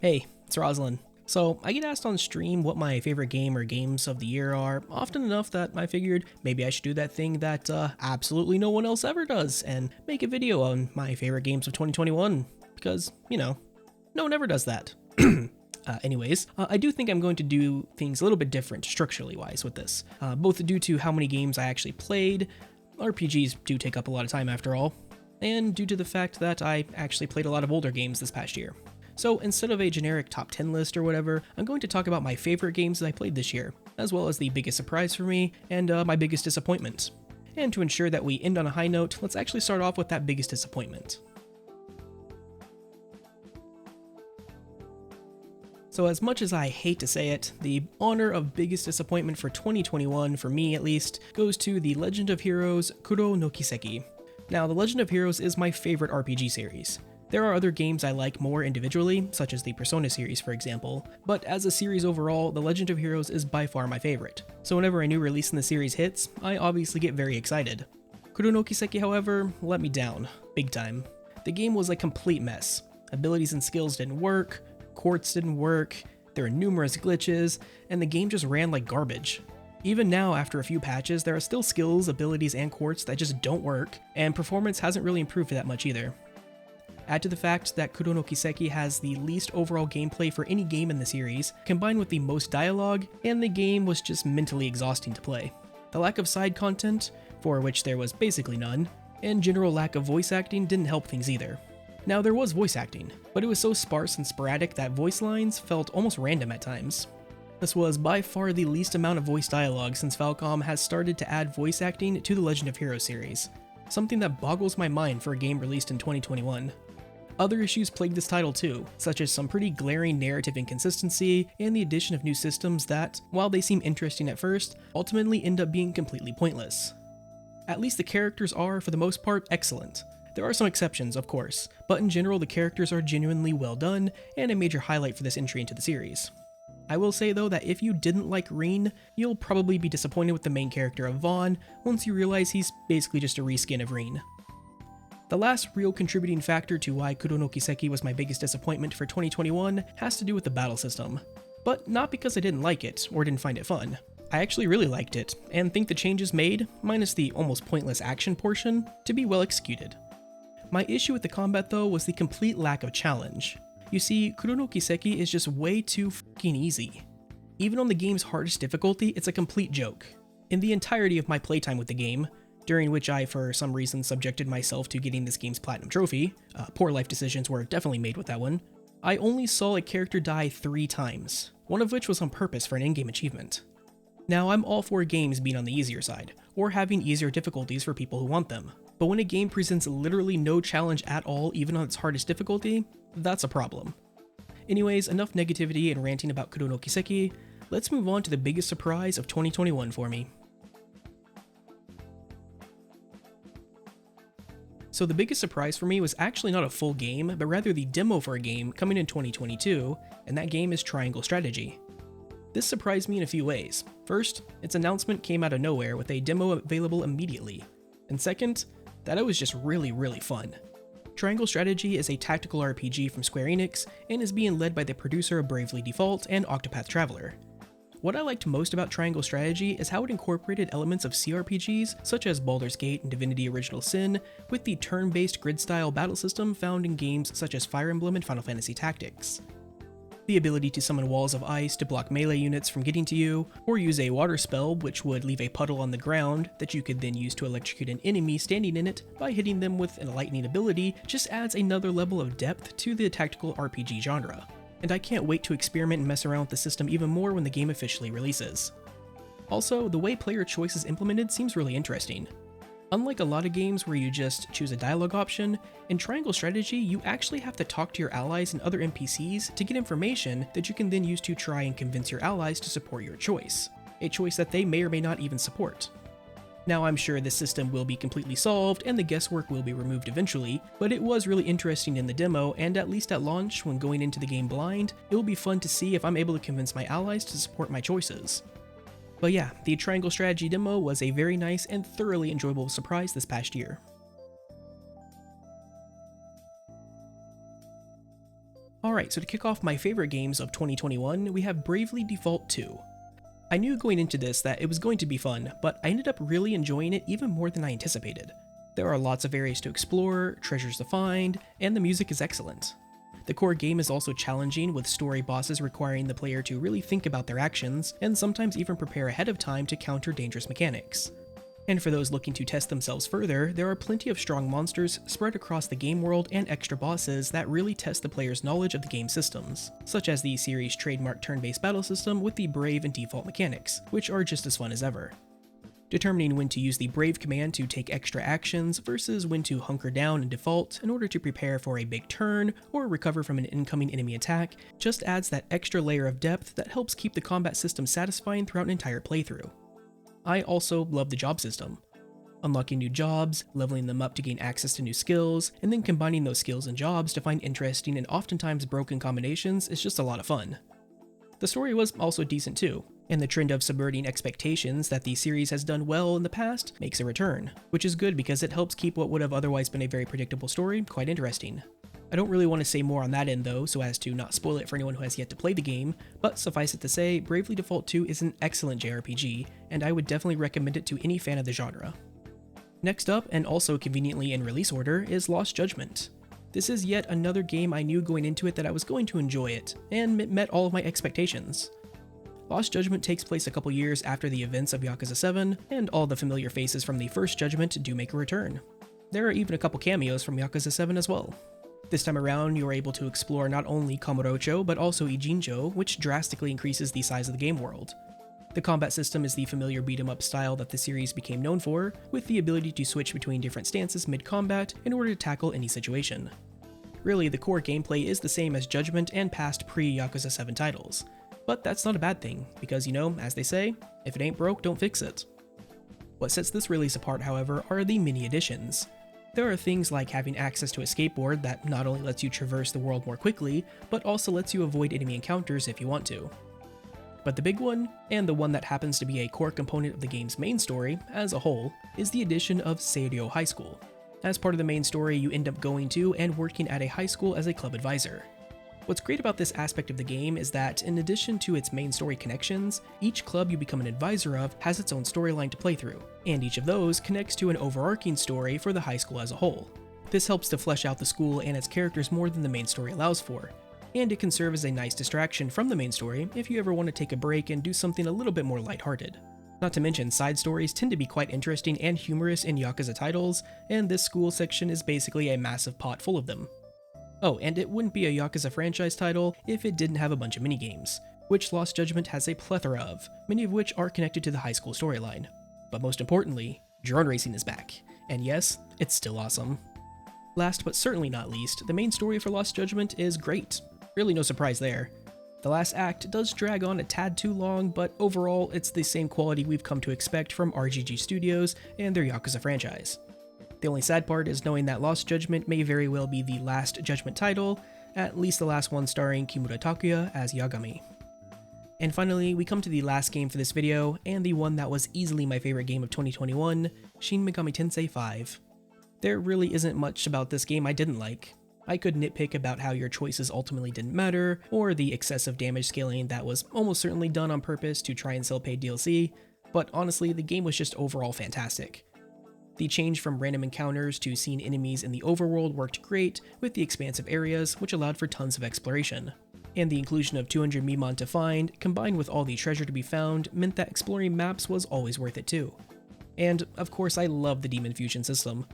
Hey, it's Roslyn. So, I get asked on stream what my favorite game or games of the year are, often enough that I figured maybe I should do that thing that absolutely no one else ever does, and make a video on my favorite games of 2021, because, no one ever does that. I do think I'm going to do things a little bit different structurally wise with this, both due to how many games I actually played. RPGs do take up a lot of time after all, and due to the fact that I actually played a lot of older games this past year. So instead of a generic top 10 list or whatever, I'm going to talk about my favorite games that I played this year, as well as the biggest surprise for me and my biggest disappointment. And to ensure that we end on a high note, let's actually start off with that biggest disappointment. So as much as I hate to say it, the honor of biggest disappointment for 2021, for me at least, goes to The Legend of Heroes Kuro no Kiseki. Now, The Legend of Heroes is my favorite RPG series. There are other games I like more individually, such as the Persona series for example, but as a series overall, The Legend of Heroes is by far my favorite. So whenever a new release in the series hits, I obviously get very excited. Kuro no Kiseki, however, let me down, big time. The game was a complete mess. Abilities and skills didn't work, quartz didn't work, there were numerous glitches, and the game just ran like garbage. Even now, after a few patches, there are still skills, abilities, and quartz that just don't work, and performance hasn't really improved that much either. Add to the fact that Kuro no Kiseki has the least overall gameplay for any game in the series, combined with the most dialogue, and the game was just mentally exhausting to play. The lack of side content, for which there was basically none, and general lack of voice acting didn't help things either. Now there was voice acting, but it was so sparse and sporadic that voice lines felt almost random at times. This was by far the least amount of voice dialogue since Falcom has started to add voice acting to the Legend of Heroes series, something that boggles my mind for a game released in 2021. Other issues plagued this title too, such as some pretty glaring narrative inconsistency and the addition of new systems that, while they seem interesting at first, ultimately end up being completely pointless. At least the characters are, for the most part, excellent. There are some exceptions, of course, but in general the characters are genuinely well done and a major highlight for this entry into the series. I will say though that if you didn't like Rin, you'll probably be disappointed with the main character of Vaughn once you realize he's basically just a reskin of Rin. The last real contributing factor to why Kuro no Kiseki was my biggest disappointment for 2021 has to do with the battle system. But not because I didn't like it, or didn't find it fun. I actually really liked it, and think the changes made, minus the almost pointless action portion, to be well executed. My issue with the combat though was the complete lack of challenge. You see, Kuro no Kiseki is just way too fucking easy. Even on the game's hardest difficulty, it's a complete joke. In the entirety of my playtime with the game, during which I for some reason subjected myself to getting this game's platinum trophy, poor life decisions were definitely made with that one, I only saw a character die 3 times, one of which was on purpose for an in-game achievement. Now I'm all for games being on the easier side, or having easier difficulties for people who want them, but when a game presents literally no challenge at all even on its hardest difficulty, that's a problem. Anyways, enough negativity and ranting about Kuro no Kiseki, let's move on to the biggest surprise of 2021 for me. So the biggest surprise for me was actually not a full game, but rather the demo for a game coming in 2022, and that game is Triangle Strategy. This surprised me in a few ways. First, its announcement came out of nowhere with a demo available immediately, and second, that it was just really fun. Triangle Strategy is a tactical RPG from Square Enix, and is being led by the producer of Bravely Default and Octopath Traveler. What I liked most about Triangle Strategy is how it incorporated elements of CRPGs such as Baldur's Gate and Divinity Original Sin with the turn-based grid-style battle system found in games such as Fire Emblem and Final Fantasy Tactics. The ability to summon walls of ice to block melee units from getting to you, or use a water spell which would leave a puddle on the ground that you could then use to electrocute an enemy standing in it by hitting them with a lightning ability, just adds another level of depth to the tactical RPG genre. And I can't wait to experiment and mess around with the system even more when the game officially releases. Also, the way player choice is implemented seems really interesting. Unlike a lot of games where you just choose a dialogue option, in Triangle Strategy you actually have to talk to your allies and other NPCs to get information that you can then use to try and convince your allies to support your choice, a choice that they may or may not even support. Now I'm sure this system will be completely solved and the guesswork will be removed eventually, but it was really interesting in the demo, and at least at launch, when going into the game blind, it will be fun to see if I'm able to convince my allies to support my choices. But yeah, the Triangle Strategy demo was a very nice and thoroughly enjoyable surprise this past year. Alright, so to kick off my favorite games of 2021, we have Bravely Default 2. I knew going into this that it was going to be fun, but I ended up really enjoying it even more than I anticipated. There are lots of areas to explore, treasures to find, and the music is excellent. The core game is also challenging, with story bosses requiring the player to really think about their actions, and sometimes even prepare ahead of time to counter dangerous mechanics. And for those looking to test themselves further, there are plenty of strong monsters spread across the game world and extra bosses that really test the player's knowledge of the game systems, such as the series' trademark turn-based battle system with the Brave and Default mechanics, which are just as fun as ever. Determining when to use the Brave command to take extra actions versus when to hunker down and default in order to prepare for a big turn or recover from an incoming enemy attack just adds that extra layer of depth that helps keep the combat system satisfying throughout an entire playthrough. I also love the job system. Unlocking new jobs, leveling them up to gain access to new skills, and then combining those skills and jobs to find interesting and oftentimes broken combinations is just a lot of fun. The story was also decent too, and the trend of subverting expectations that the series has done well in the past makes a return, which is good because it helps keep what would have otherwise been a very predictable story quite interesting. I don't really want to say more on that end though, so as to not spoil it for anyone who has yet to play the game, but suffice it to say, Bravely Default 2 is an excellent JRPG, and I would definitely recommend it to any fan of the genre. Next up, and also conveniently in release order, is Lost Judgment. This is yet another game I knew going into it that I was going to enjoy it, and it met all of my expectations. Lost Judgment takes place a couple years after the events of Yakuza 7, and all the familiar faces from the first Judgment do make a return. There are even a couple cameos from Yakuza 7 as well. This time around, you are able to explore not only Kamurocho, but also Ijincho, which drastically increases the size of the game world. The combat system is the familiar beat-em-up style that the series became known for, with the ability to switch between different stances mid-combat in order to tackle any situation. Really, the core gameplay is the same as Judgment and past pre-Yakuza 7 titles. But that's not a bad thing, because as they say, if it ain't broke, don't fix it. What sets this release apart, however, are the mini editions. There are things like having access to a skateboard that not only lets you traverse the world more quickly, but also lets you avoid enemy encounters if you want to. But the big one, and the one that happens to be a core component of the game's main story as a whole, is the addition of Seiryo High School. As part of the main story, you end up going to and working at a high school as a club advisor. What's great about this aspect of the game is that, in addition to its main story connections, each club you become an advisor of has its own storyline to play through, and each of those connects to an overarching story for the high school as a whole. This helps to flesh out the school and its characters more than the main story allows for, and it can serve as a nice distraction from the main story if you ever want to take a break and do something a little bit more lighthearted. Not to mention, side stories tend to be quite interesting and humorous in Yakuza titles, and this school section is basically a massive pot full of them. Oh, and it wouldn't be a Yakuza franchise title if it didn't have a bunch of minigames, which Lost Judgment has a plethora of, many of which are connected to the high school storyline. But most importantly, drone racing is back, and yes, it's still awesome. Last but certainly not least, the main story for Lost Judgment is great. Really no surprise there. The last act does drag on a tad too long, but overall it's the same quality we've come to expect from RGG Studios and their Yakuza franchise. The only sad part is knowing that Lost Judgment may very well be the last Judgment title, at least the last one starring Kimura Takuya as Yagami. And finally, we come to the last game for this video, and the one that was easily my favorite game of 2021, Shin Megami Tensei 5. There really isn't much about this game I didn't like. I could nitpick about how your choices ultimately didn't matter, or the excessive damage scaling that was almost certainly done on purpose to try and sell paid DLC, but honestly, the game was just overall fantastic. The change from random encounters to seeing enemies in the overworld worked great with the expansive areas, which allowed for tons of exploration. And the inclusion of 200 Mimon to find, combined with all the treasure to be found, meant that exploring maps was always worth it too. And of course, I love the demon fusion system.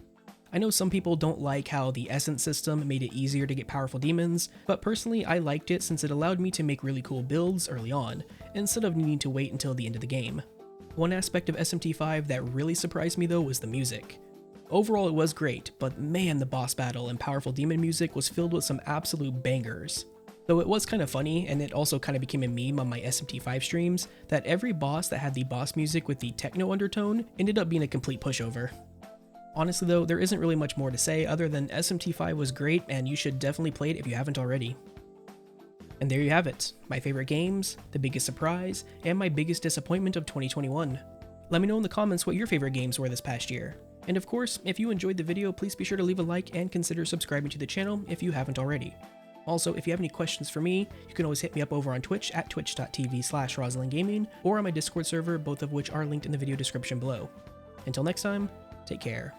I know some people don't like how the essence system made it easier to get powerful demons, but personally I liked it since it allowed me to make really cool builds early on, instead of needing to wait until the end of the game. One aspect of SMT5 that really surprised me though was the music. Overall it was great, but man, the boss battle and powerful demon music was filled with some absolute bangers. Though it was kind of funny, and it also kind of became a meme on my SMT5 streams, that every boss that had the boss music with the techno undertone ended up being a complete pushover. Honestly though, there isn't really much more to say other than SMT5 was great and you should definitely play it if you haven't already. And there you have it, my favorite games, the biggest surprise, and my biggest disappointment of 2021. Let me know in the comments what your favorite games were this past year. And of course, if you enjoyed the video, please be sure to leave a like and consider subscribing to the channel if you haven't already. Also, if you have any questions for me, you can always hit me up over on Twitch at twitch.tv/RosalindGaming or on my Discord server, both of which are linked in the video description below. Until next time, take care.